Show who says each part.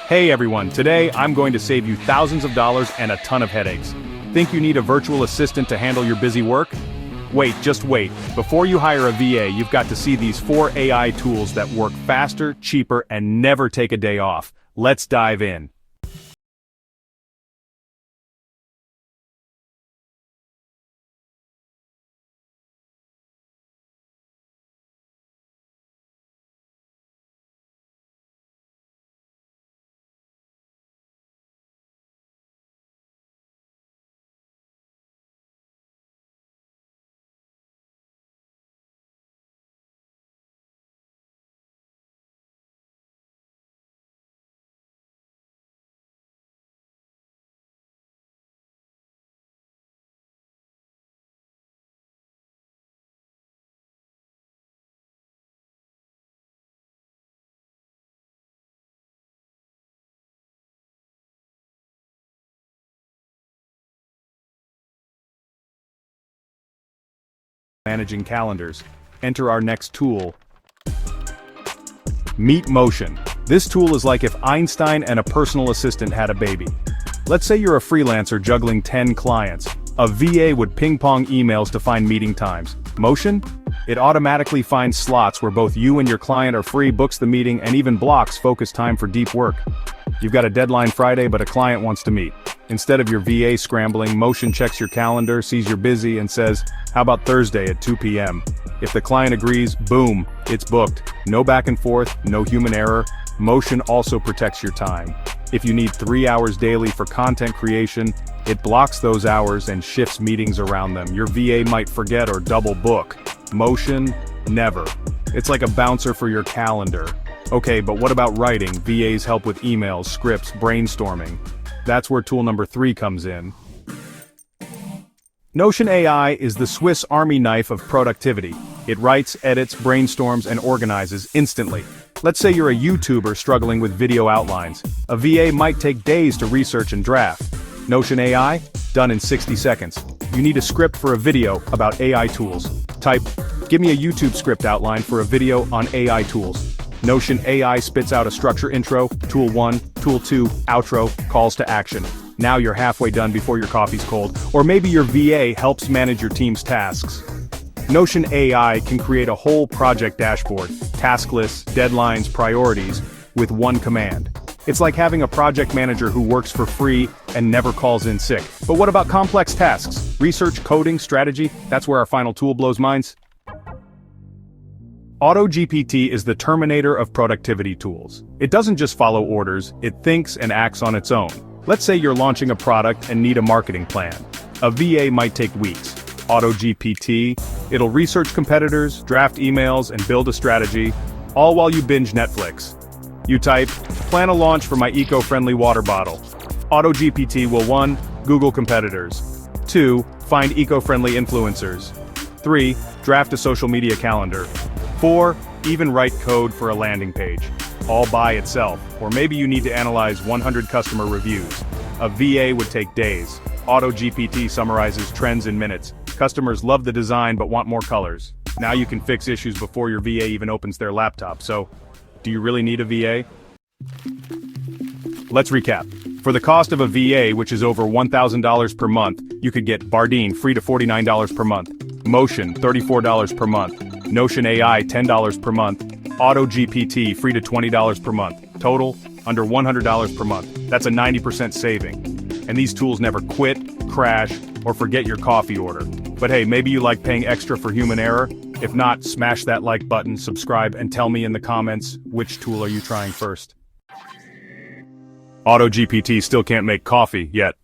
Speaker 1: Hey everyone, today I'm going to save you thousands of dollars and a ton of headaches. Think you need a virtual assistant to handle your busy work? Wait, just wait. Before you hire a VA, you've got to see these 4 AI tools that work faster, cheaper, and never take a day off. Let's dive in. Managing calendars. Enter our next tool. Meet Motion. This tool is like if Einstein and a personal assistant had a baby. Let's say you're a freelancer juggling 10 clients. A VA would ping-pong emails to find meeting times. Motion? It automatically finds slots where both you and your client are free, books the meeting, and even blocks focus time for deep work. You've got a deadline Friday, but a client wants to meet. Instead of your VA scrambling, Motion checks your calendar, sees you're busy, and says, "How about Thursday at 2 p.m.? If the client agrees, boom, it's booked. No back and forth, no human error. Motion also protects your time. If you need 3 hours daily for content creation, it blocks those hours and shifts meetings around them. Your VA might forget or double book. Motion, never. It's like a bouncer for your calendar. Okay, but what about writing? VAs help with emails, scripts, brainstorming. That's where tool number 3 comes in. Notion AI is the Swiss Army knife of productivity. It writes, edits, brainstorms, and organizes instantly. Let's say you're a YouTuber struggling with video outlines. A VA might take days to research and draft. Notion AI? Done in 60 seconds. You need a script for a video about AI tools. Type, "Give me a YouTube script outline for a video on AI tools." Notion AI spits out a structure intro, tool 1, tool 2, outro, calls to action. Now you're halfway done before your coffee's cold, or maybe your VA helps manage your team's tasks. Notion AI can create a whole project dashboard, task lists, deadlines, priorities, with one command. It's like having a project manager who works for free and never calls in sick. But what about complex tasks? Research, coding, strategy? That's where our final tool blows minds. AutoGPT is the terminator of productivity tools. It doesn't just follow orders, it thinks and acts on its own. Let's say you're launching a product and need a marketing plan. A VA might take weeks. AutoGPT, it'll research competitors, draft emails, and build a strategy, all while you binge Netflix. You type, "Plan a launch for my eco-friendly water bottle." AutoGPT will 1. Google competitors. 2. Find eco-friendly influencers. 3. Draft a social media calendar. 4. Even write code for a landing page. All by itself. Or maybe you need to analyze 100 customer reviews. A VA would take days. AutoGPT summarizes trends in minutes. Customers love the design but want more colors. Now you can fix issues before your VA even opens their laptop. So, do you really need a VA? Let's recap. For the cost of a VA, which is over $1,000 per month, you could get Bardeen free to $49 per month, Motion $34 per month, Notion AI $10 per month, AutoGPT free to $20 per month. Total, under $100 per month. That's a 90% saving. And these tools never quit, crash, or forget your coffee order. But hey, maybe you like paying extra for human error? If not, smash that like button, subscribe, and tell me in the comments, which tool are you trying first? AutoGPT still can't make coffee, yet.